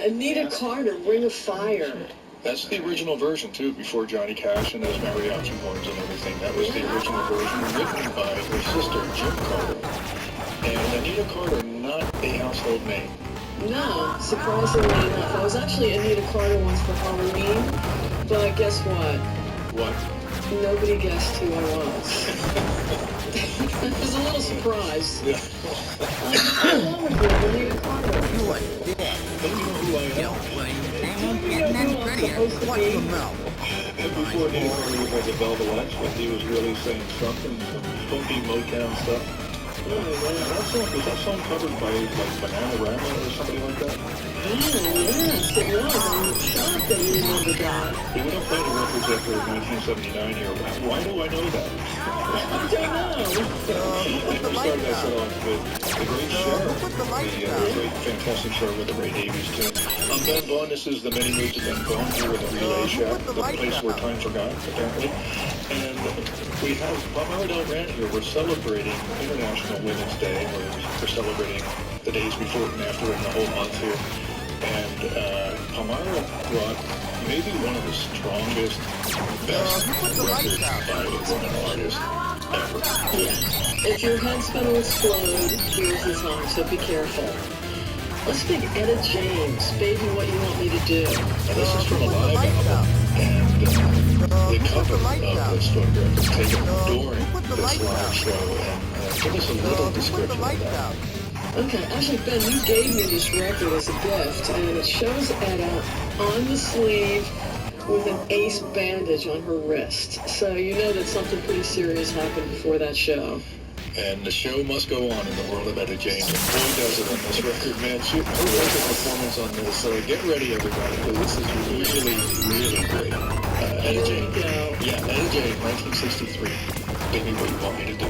Anita Carter, Ring of Fire. That's the original version, too, before Johnny Cash and those mariachi horns and everything. That was the original version written by her sister, Jim Carter. And Anita Carter, not a household name. No, surprisingly enough. I was actually Anita Carter once for Halloween, but guess what? What? Nobody guessed who I was. I was a little surprised. Yeah. What's wrong with you, Anita Carter? Don't you know who I am? And before Anita Carter was like a Velvet X, when he was really saying something, some funky Motown stuff. Oh, yeah. Was that song covered by like Bananarama or somebody like that? Oh, yes, it was. I'm shocked that you remember that. We don't play the records after 1979 here. Why do I know that? I don't know. We started that set off with The Great Show, the great fantastic show with the Ray Davies tune. I'm Ben Vaughn. This is the Many Moods of Ben Vaughn here with the Relay Shack, the place where time forgot, apparently. And we have Palmyra Del Grande here. We're celebrating International Women's Day. We're celebrating the days before it and after it and the whole month here. And Palmyra brought maybe one of the strongest, best records by a woman artist ever. Yeah. If your head's going to explode, here's the song, so be careful. Let's pick Etta James, Baby What You Want Me to Do. And this is from a live album. And the cover of this photograph is taken during this live show. And give us a little description of that. Okay, actually, Ben, you gave me this record as a gift, and it shows Etta on the sleeve with an ace bandage on her wrist. So you know that something pretty serious happened before that show. And the show must go on in the world of Etta James. And boy, does it on this record, man. Who does a performance on this? So get ready, everybody, because this is really, really great. Etta James. Yeah, Etta James, 1963. Baby, what you want me to do?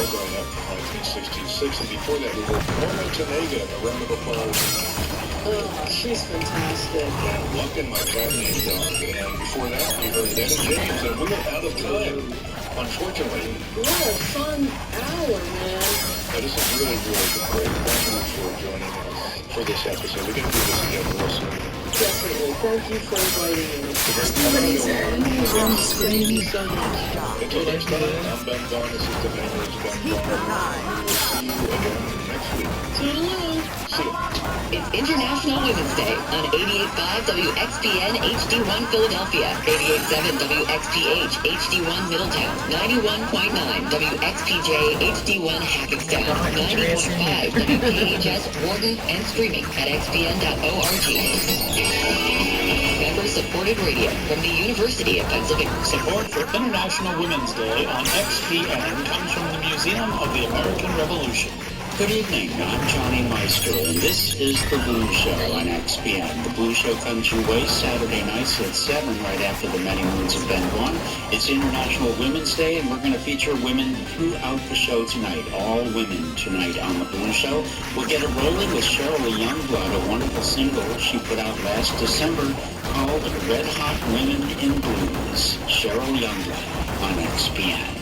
Growing up in 1966, and before that we heard Norma Tanega, a round of applause. Oh, she's fantastic. And Luck and My Cat Named Dog. And before that we heard Netta James, and we are out of time, unfortunately. What a fun hour, man. Now, this is really, really great. Thank you for joining us for this episode. We're going to do this again real soon. Definitely. Thank you for inviting me. Somebody's on screen. Thank you so much. Until next time, I'm Ben Vaughn. This is the Memories Ben Vaughn. We'll see you again next week. Toodaloo. See you. It's International Women's Day on 88.5 WXPN HD1 Philadelphia, 88.7 WXPH HD1 Middletown, 91.9 WXPJ HD1 Hackettstown, 90.5 WPHS Wharton, and streaming at xpn.org. Member-supported radio from the University of Pennsylvania. Support for International Women's Day on XPN comes from the Museum of the American Revolution. Good evening, I'm Johnny Meister, and this is The Blue Show on XPN. The Blue Show comes your way Saturday nights at 7, right after the Many Moons of Ben Vaughn. It's International Women's Day, and we're going to feature women throughout the show tonight. All women tonight on The Blue Show. We'll get it rolling with Cheryl Youngblood, a wonderful single she put out last December called Red Hot Women in Blues. Cheryl Youngblood on XPN.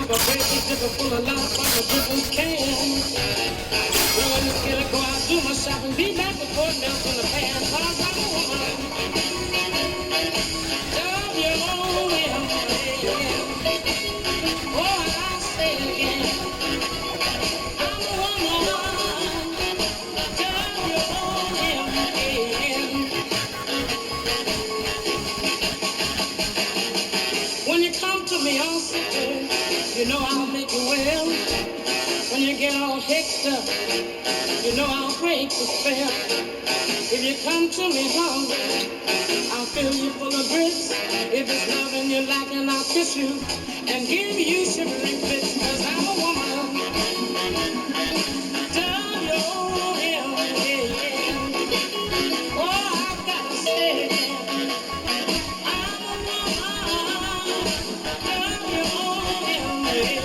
a baby dipper full of love from a different can. Well, when it's gonna go out, do my shopping, be back before milk in the pan. Cause I'm a woman. Love your own way. Oh, I say it again. I'm a woman. Love your own way. When you come to me all sick, you know I'll make you well. When you get all hicked up, you know I'll break the spell. If you come to me hungry, I'll fill you full of grits. If it's loving you lacking, I'll kiss you and give you shivering fits. Cause I'm a woman. Love your own yeah. Oh, I've got to say it. I'm a woman. Love your own yeah.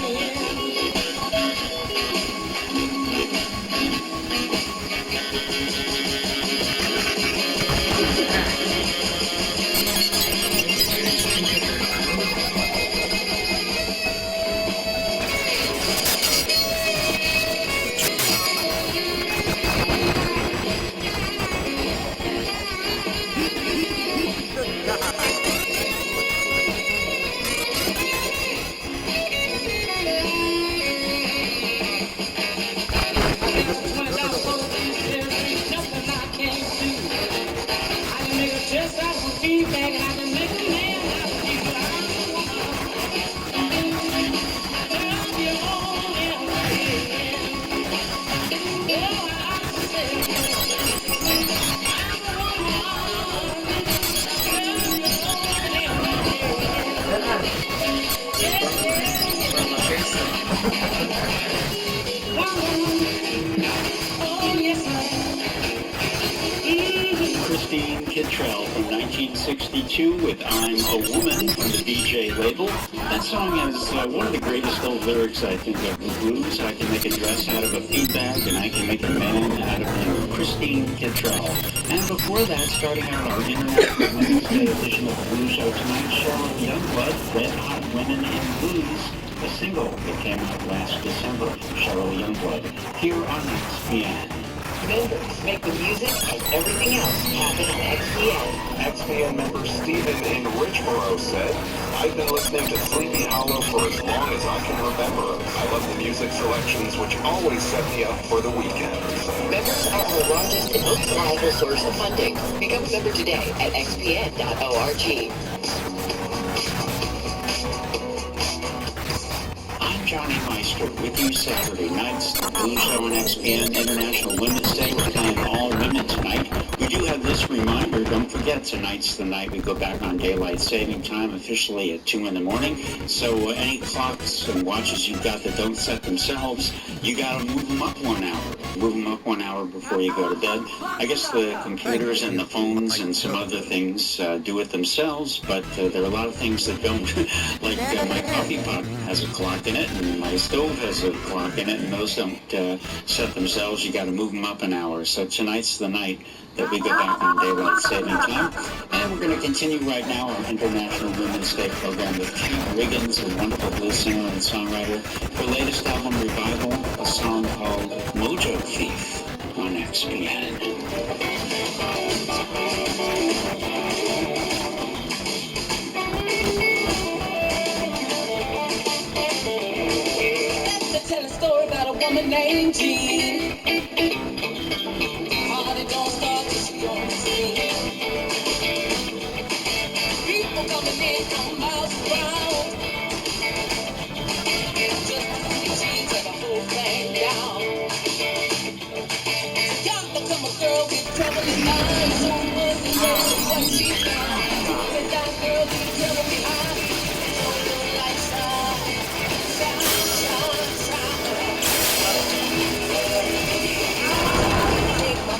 Christine Kittrell from 1962 with I'm a Woman from the DJ label. That song has one of the greatest old lyrics, I think, of the blues. I can make a dress out of a feedback, and I can make a man out of you. Christine Kittrell. And before that, starting out our International Women's Day edition of the Blues Show tonight, Cheryl Youngblood, Red Hot Women in Blues, a single that came out last December from Cheryl Youngblood, here on XPN. Members make the music and everything else happen on XPN. XPN member Stephen in Richboro said, I've been listening to Sleepy Hollow for as long as I can remember. I love the music selections, which always set me up for the weekend. Members are our largest and most reliable source of funding. Become a member today at xpn.org. Johnny Meister with you Saturday nights, the Blues Show on XPN, International Women's Day. We're playing all women tonight. We do have this reminder, don't forget, tonight's the night we go back on daylight saving time, officially at 2 in the morning. So any clocks and watches you've got that don't set themselves, you got to move them up 1 hour. Move them up 1 hour before you go to bed. I guess the computers and the phones and some other things do it themselves, but there are a lot of things that don't. Like my coffee pot has a clock in it, and my stove has a clock in it, and those don't set themselves. You got to move them up an hour. So tonight's the night that we go back on daylight saving time. And we're going to continue right now our International Women's Day program with Kate Riggins, a wonderful blues singer and songwriter. Her latest album, Revival, a song called Mojo Thief on XPN. Tell a story about a woman named Jean. Party don't start till she on the scene. People coming in from miles around. Just to see Jean tear the whole thing down. So young become a girl with trouble in mind. Soon was the name what she found. With that girl with trouble behind. So the lights shine, shine, shine, shine. Take my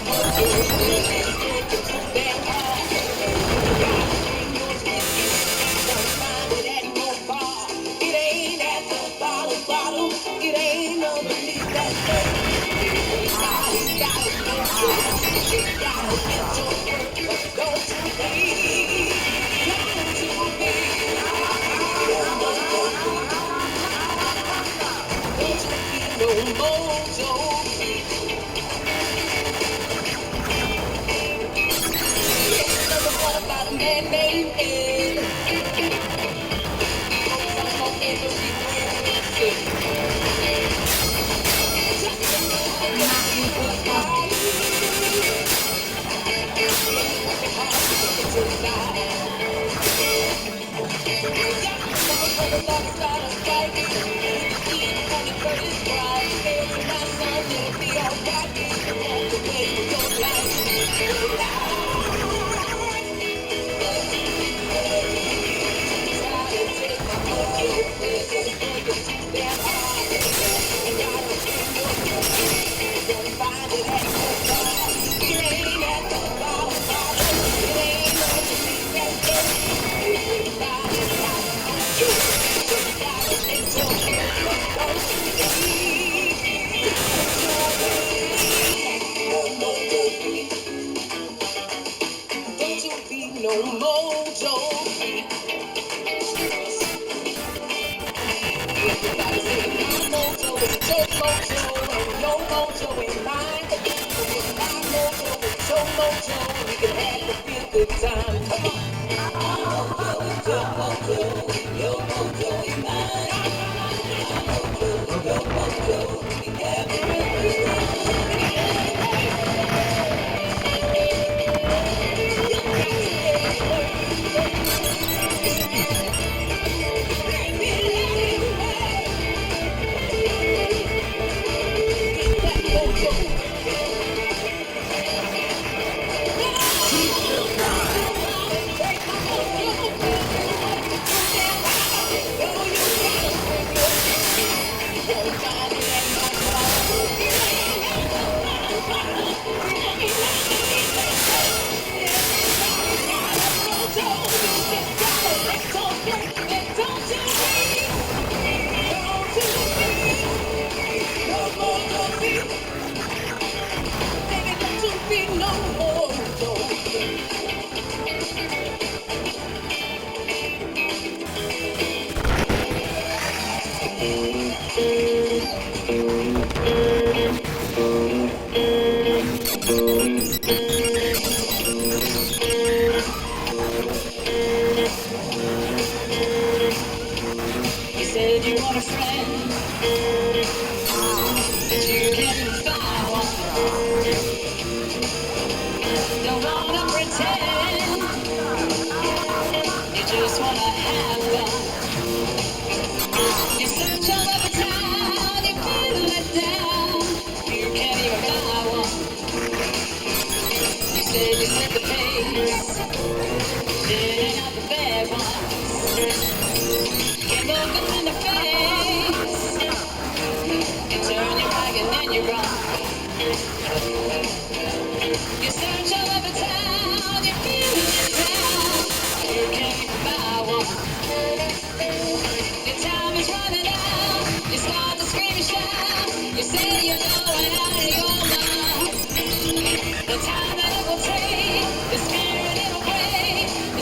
The time that it will take, the spirit it'll break, the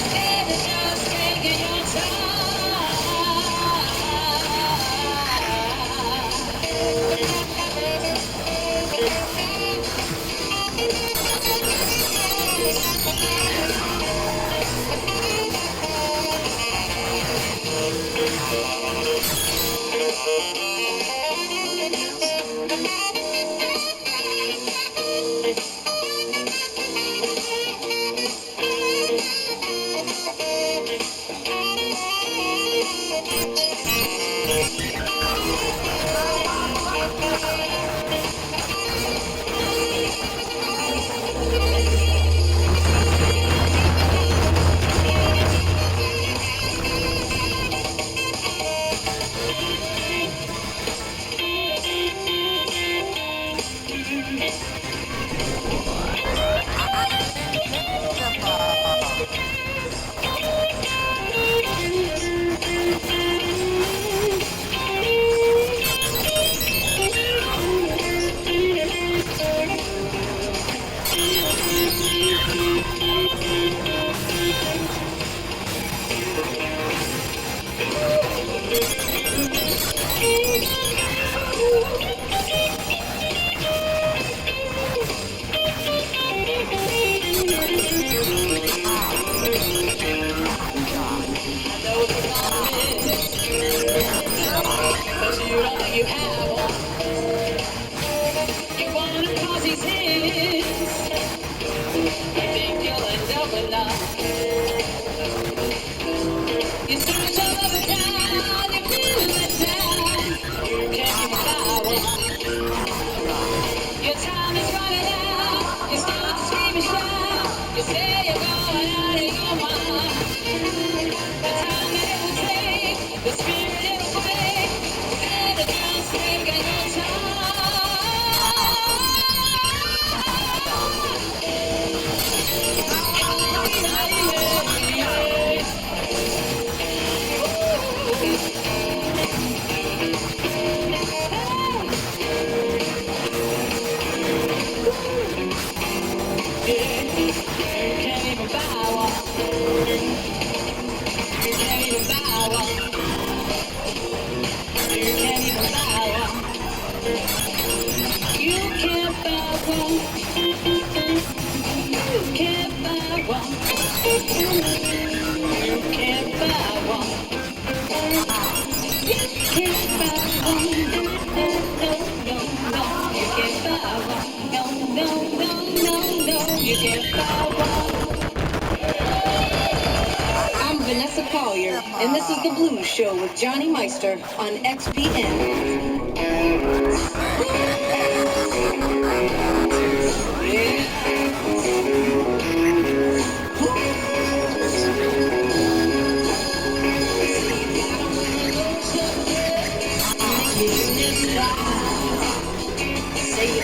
You can't buy one. You can't buy one. No, no, no. You can't buy one. No, no, no, no, no. You can't buy one. I'm Vanessa Collier, and this is The Blues Show with Johnny Meister on XPN. Say